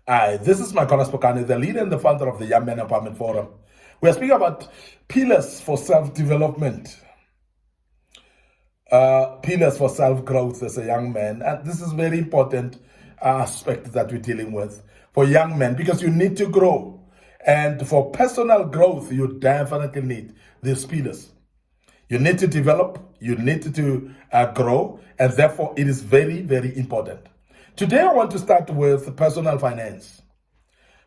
Hi, this is Micornus Phokane, the leader and the founder of the Young Men Empowerment Forum. We are speaking about pillars for self-development, pillars for self-growth as a young man. And this is very important aspect that we're dealing with for young men, because you need to grow. And for personal growth, you definitely need these pillars. You need to develop, you need to grow, and therefore it is very, very important. Today, I want to start with personal finance.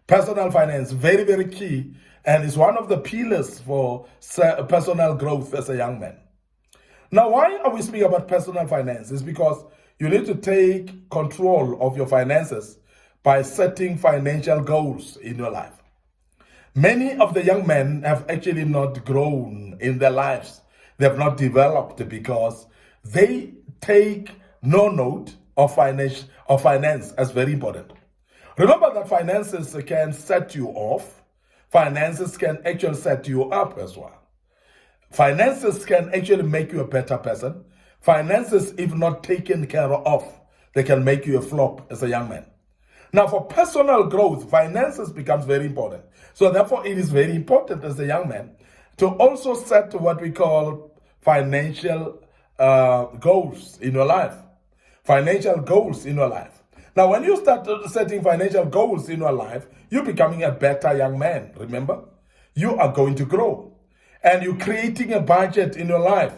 Personal finance, very, very key, and is one of the pillars for personal growth as a young man. Now, why are we speaking about personal finance? It's because you need to take control of your finances by setting financial goals in your life. Many of the young men have actually not grown in their lives. They have not developed because they take no note of finance as very important. Remember that finances can set you off. Finances can actually set you up as well. Finances can actually make you a better person. Finances, if not taken care of, they can make you a flop as a young man. Now, for personal growth, finances becomes very important. So therefore, it is very important as a young man to also set what we call financial goals in your life. Financial goals in your life. Now, when you start setting financial goals in your life, you're becoming a better young man, remember? You are going to grow. And you're creating a budget in your life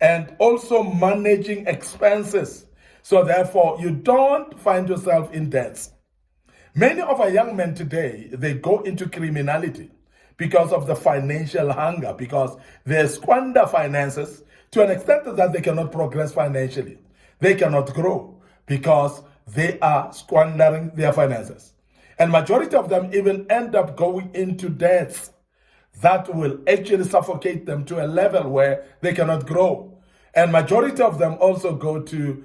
and also managing expenses. So therefore, you don't find yourself in debts. Many of our young men today, they go into criminality because of the financial hunger, because they squander finances to an extent that they cannot progress financially. They cannot grow because they are squandering their finances. And majority of them even end up going into debts that will actually suffocate them to a level where they cannot grow. And majority of them also go to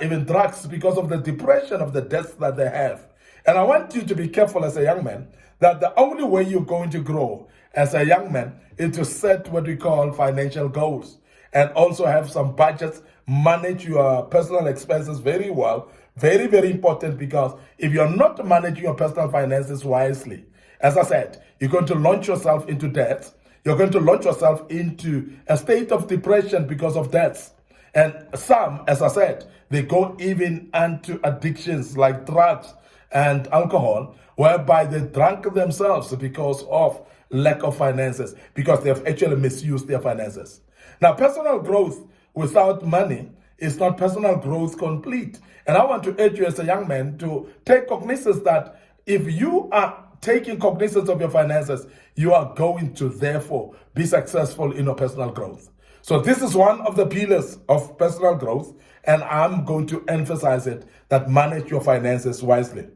even drugs because of the depression of the debts that they have. And I want you to be careful as a young man that the only way you're going to grow as a young man is to set what we call financial goals and also have some budgets, manage your personal expenses very well. Very, very important, because if you're not managing your personal finances wisely, as I said, you're going to launch yourself into debt. You're going to launch yourself into a state of depression because of debts. And some, as I said, they go even into addictions like drugs and alcohol, whereby they drank themselves because of lack of finances, because they have actually misused their finances. Now, personal growth without money is not personal growth complete. And I want to urge you as a young man to take cognizance that if you are taking cognizance of your finances, you are going to therefore be successful in your personal growth. So this is one of the pillars of personal growth, and I'm going to emphasize it, that manage your finances wisely.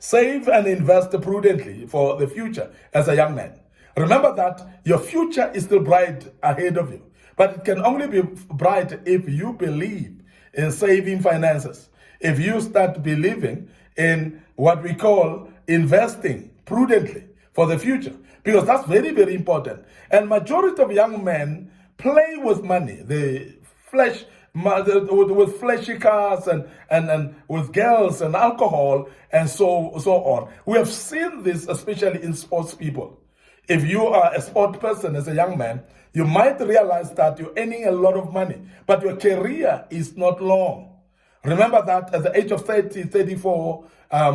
Save and invest prudently for the future as a young man. Remember that your future is still bright ahead of you, but it can only be bright if you believe in saving finances. If you start believing in what we call investing prudently for the future, because that's very, very important. And majority of young men play with money. They flash with flashy cars and with girls and alcohol and so on. We have seen this especially in sports people. If you are a sport person as a young man, you might realize that you're earning a lot of money, but your career is not long. Remember that at the age of 30, 34,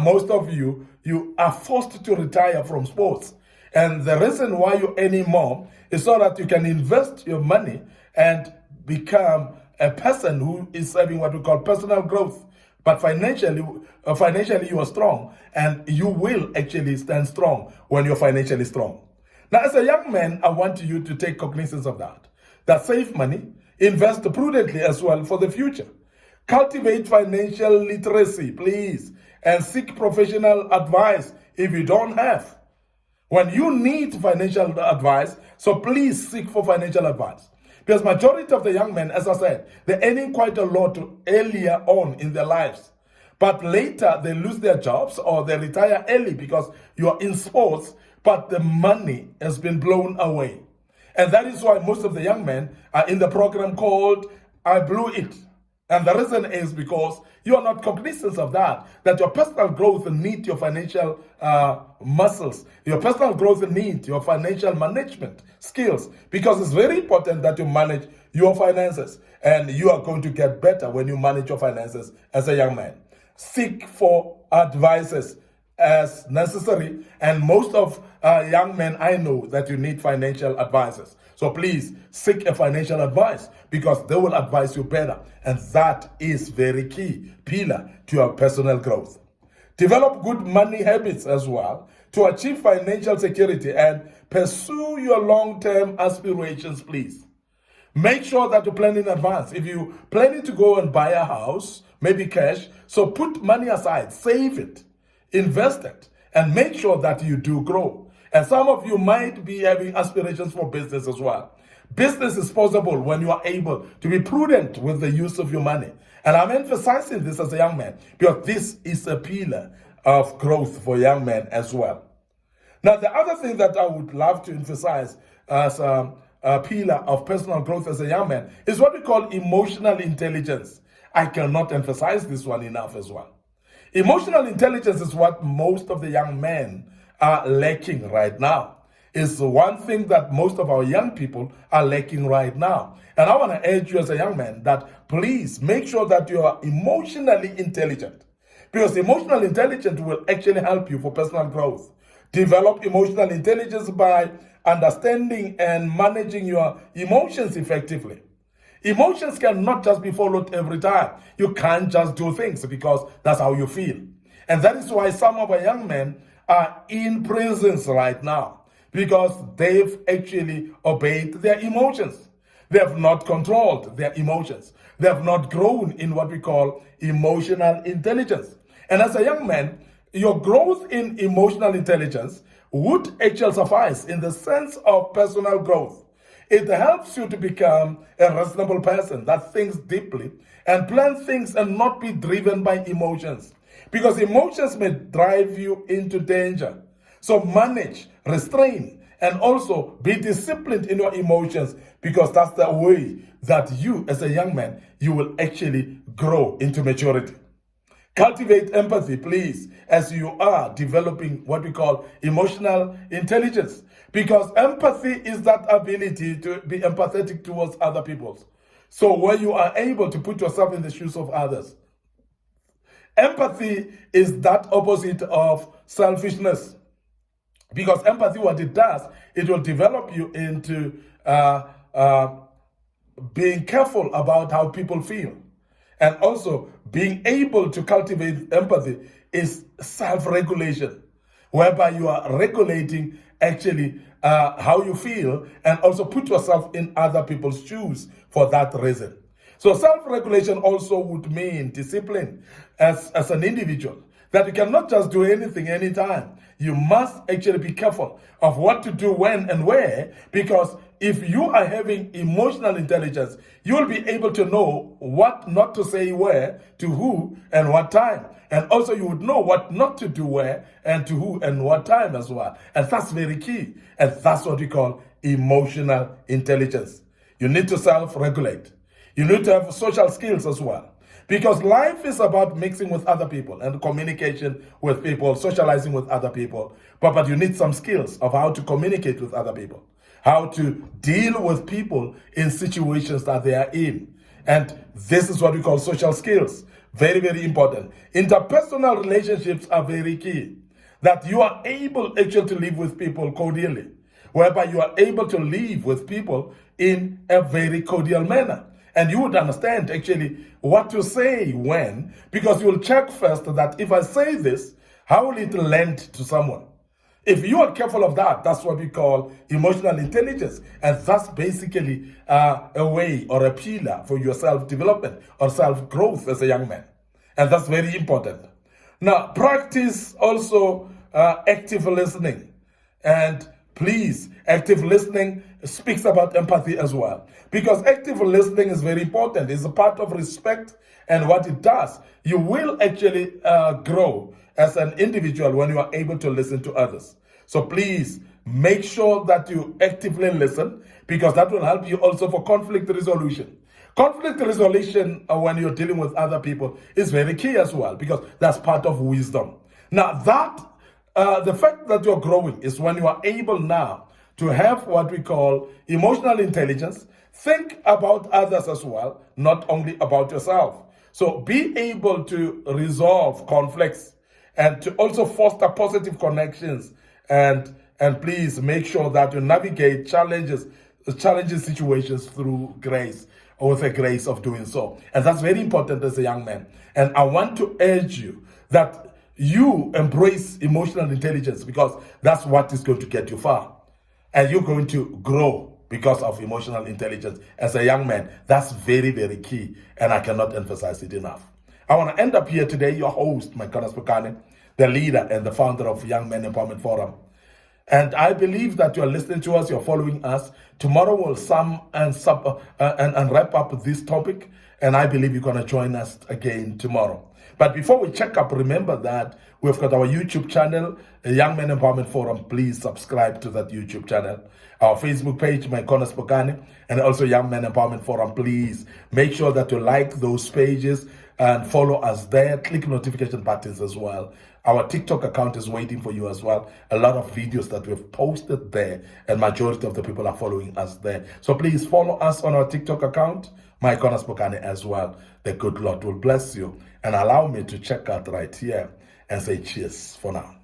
most of you are forced to retire from sports. And the reason why you're earning more is so that you can invest your money and become a person who is having what we call personal growth. But financially you are strong, and you will actually stand strong when you're financially strong. Now, as a young man, I want you to take cognizance of that save money, invest prudently as well for the future. Cultivate financial literacy, please, and seek professional advice if you don't have. When you need financial advice, so please seek for financial advice. Because majority of the young men, as I said, they're earning quite a lot earlier on in their lives. But later, they lose their jobs or they retire early because you are in sports, but the money has been blown away. And that is why most of the young men are in the program called I Blew It. And the reason is because you are not cognizant of that your personal growth needs your financial muscles. Your personal growth needs your financial management skills, because it's very important that you manage your finances, and you are going to get better when you manage your finances as a young man. Seek for advices as necessary, and most of young men I know that you need financial advisors. So please seek a financial advice, because they will advise you better, and that is very key pillar to your personal growth. Develop good money habits as well to achieve financial security and pursue your long-term aspirations. Please make sure that you plan in advance. If you planning to go and buy a house, maybe cash, so put money aside, save it, invest it, and make sure that you do grow. And some of you might be having aspirations for business as well. Business is possible when you are able to be prudent with the use of your money. And I'm emphasizing this as a young man, because this is a pillar of growth for young men as well. Now, the other thing that I would love to emphasize as a pillar of personal growth as a young man is what we call emotional intelligence. I cannot emphasize this one enough as well. Emotional intelligence is what most of the young men are lacking right now. It's one thing that most of our young people are lacking right now. And I want to urge you as a young man that please make sure that you are emotionally intelligent, because emotional intelligence will actually help you for personal growth. Develop emotional intelligence by understanding and managing your emotions effectively. Emotions cannot just be followed every time. You can't just do things because that's how you feel. And that is why some of our young men are in prisons right now, because they've actually obeyed their emotions. They have not controlled their emotions. They have not grown in what we call emotional intelligence. And as a young man, your growth in emotional intelligence would actually suffice in the sense of personal growth. It helps you to become a reasonable person that thinks deeply and plan things and not be driven by emotions, because emotions may drive you into danger. So manage, restrain, and also be disciplined in your emotions, because that's the way that you as a young man, you will actually grow into maturity. Cultivate empathy, please, as you are developing what we call emotional intelligence, because empathy is that ability to be empathetic towards other people. So where you are able to put yourself in the shoes of others. Empathy is that opposite of selfishness, because empathy, what it does, it will develop you into being careful about how people feel. And also being able to cultivate empathy is self-regulation, whereby you are regulating actually how you feel, and also put yourself in other people's shoes for that reason. So self-regulation also would mean discipline as an individual, that you cannot just do anything anytime. You must actually be careful of what to do when and where, because if you are having emotional intelligence, you will be able to know what not to say where, to who, and what time. And also you would know what not to do where, and to who, and what time as well. And that's very key. And that's what we call emotional intelligence. You need to self-regulate. You need to have social skills as well, because life is about mixing with other people and communication with people, socializing with other people. But you need some skills of how to communicate with other people, how to deal with people in situations that they are in. And this is what we call social skills. Very, very important. Interpersonal relationships are very key, that you are able actually to live with people cordially, whereby you are able to live with people in a very cordial manner. And you would understand actually what to say when, because you will check first that if I say this, how will it land to someone? If you are careful of that, that's what we call emotional intelligence. And that's basically a way or a pillar for your self-development or self-growth as a young man. And that's very important. Now, practice also active listening. And please, active listening speaks about empathy as well, because active listening is very important. It's a part of respect, and what it does, you will actually grow as an individual when you are able to listen to others. So please make sure that you actively listen, because that will help you also for conflict resolution. Conflict resolution when you're dealing with other people is very key as well, because that's part of wisdom. Now, the fact that you're growing is when you are able now to have what we call emotional intelligence. Think about others as well, not only about yourself. So be able to resolve conflicts and to also foster positive connections, and please make sure that you navigate challenging situations through grace, or with the grace of doing so. And that's very important as a young man. And I want to urge you that you embrace emotional intelligence, because that's what is going to get you far. And you're going to grow because of emotional intelligence as a young man. That's very, very key, and I cannot emphasize it enough. I want to end up here today, your host, Micornus Phokane, the leader and the founder of Young Men Empowerment Forum. And I believe that you're listening to us, you're following us. Tomorrow we'll sum and wrap up this topic, and I believe you're going to join us again tomorrow. But before we check up, remember that we've got our YouTube channel, Young Men Empowerment Forum. Please subscribe to that YouTube channel. Our Facebook page, Micornus Phokane, and also Young Men Empowerment Forum. Please make sure that you like those pages and follow us there. Click notification buttons as well. Our TikTok account is waiting for you as well. A lot of videos that we've posted there, and majority of the people are following us there. So please follow us on our TikTok account, Micornus Phokane, as well. The good Lord will bless you. And allow me to check out right here and say cheers for now.